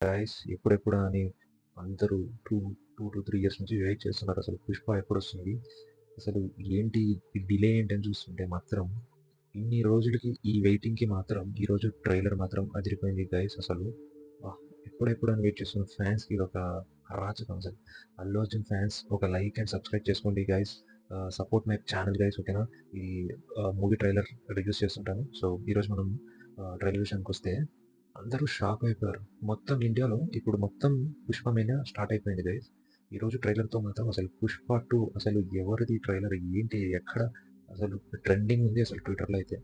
Guys ఎప్పుడెప్పుడా అని అందరూ 2 ఇయర్స్ నుంచి వెయిట్ చేస్తున్నారు. అసలు 'పుష్ప' ఎప్పుడొస్తుంది? అసలు ఏంటి ఈ డిలే ఏంటని చూస్తుంటే మాత్రం ఇన్ని రోజులకి ఈ వెయిటింగ్‌కి మాత్రం ఈరోజు ట్రైలర్ మాత్రం అదిరిపోయింది గైస్ అసలు. ఆహ్, ఎప్పుడెప్పుడు అని వెయిట్ చేస్తున్న ఫ్యాన్స్‌కి ఇదొక అరాచకం అసలు. 'అల్లు అర్జున్' ఫ్యాన్స్ ఒక లైక్ అండ్ సబ్స్క్రైబ్ చేసుకోండి guys. Support my channel guys ఓకేనా? ఈ మూవీ ట్రైలర్ రివ్యూస్ చేస్తుంటాను. సో, ఈరోజు మనం ట్రైలర్ విషయానికొస్తే అందరూ షాక్ అయిపోయారు. మొత్తం ఇండియాలో ఇప్పుడు మొత్తం 'పుష్ప' మీద స్టార్ట్ అయిపోయింది గైస్. ఈరోజు ట్రైలర్‌తో మాత్రం అసలు 'పుష్ప 2' అసలు ఎవరిది ట్రైలర్ ఏంటి? ఎక్కడ అసలు ట్రెండింగ్ ఉంది అసలు ట్విట్టర్‌లో అయితే.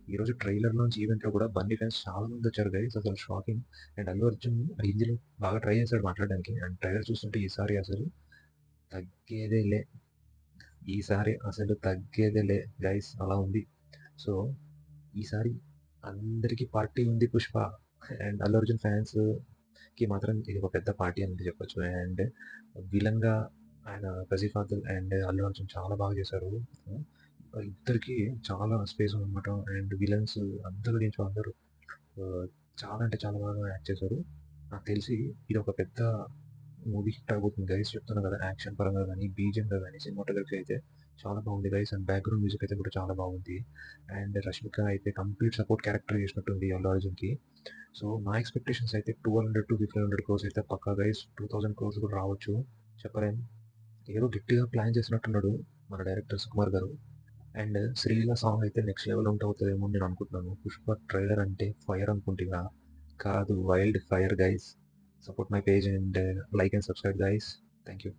ఈరోజు ట్రైలర్‌లోంచి ఈవెంట్‌లో కూడా బన్నీ ఫ్యాన్స్ చాలా మంది వచ్చారు గైస్. అసలు షాకింగ్. అండ్ అల్లు అర్జున్ హిందీలో బాగా ట్రై చేశాడు మాట్లాడడానికి. అండ్ ట్రైలర్ చూస్తుంటే ఈసారి అసలు తగ్గేదేలే. ఈసారి అసలు తగ్గేదేలే గైస్ అలా ఉంది. సో, ఈసారి అందరికి పార్టీ ఉంది 'పుష్ప'. అండ్ అల్లు అర్జున్ ఫ్యాన్స్‌కి మాత్రం ఇది ఒక పెద్ద పార్టీ అని చెప్పొచ్చు. అండ్ విలన్‌గా ఆయన 'ఫజీ ఫాసిల్' అండ్ అల్లు అర్జున్ చాలా బాగా చేశారు. ఇద్దరికీ చాలా స్పేస్ ఉందన్నమాట. అండ్ విలన్స్ అందరూ దీంట్లో అందరూ ఆహ్, చాలా అంటే చాలా బాగా యాక్ట్ చేశారు. నాకు తెలిసి ఇదొక పెద్ద మూవీ హిట్ అవ్వబోతుంది గైస్ చెప్తున్నా కదా! యాక్షన్ పరంగా గాని, బీజీఎంగా గాని, సినిమాటోగ్రఫీ అయితే చాలా బాగుంది గైస్. అండ్ బ్యాక్‌గ్రౌండ్ మ్యూజిక్ అయితే కూడా చాలా బాగుంది. అండ్ 'రష్మిక' అయితే కంప్లీట్ సపోర్ట్ క్యారెక్టర్ చేసినట్టుంది అల్లు అర్జున్‌కి. సో, నా ఎక్స్‌పెక్టేషన్స్ అయితే 200-1500 క్రోర్స్ అయితే పక్కా గైస్. 2000 క్రోర్స్ కూడా రావచ్చు. చెప్పలేం. ఏదో గట్టిగా ప్లాన్ చేసినట్టున్నాడు మన డైరెక్టర్ సుకుమార్ గారు. అండ్ 'శ్రీలీల' సాంగ్ అయితే నెక్స్ట్ లెవెల్ అవుతదేమో అని నేను అనుకుంటున్నాను. 'పుష్ప' ట్రైలర్ అంటే ఫైర్ అనుకుంటిగా. కాదు wild fire guys. Support my page and like and subscribe guys. Thank you.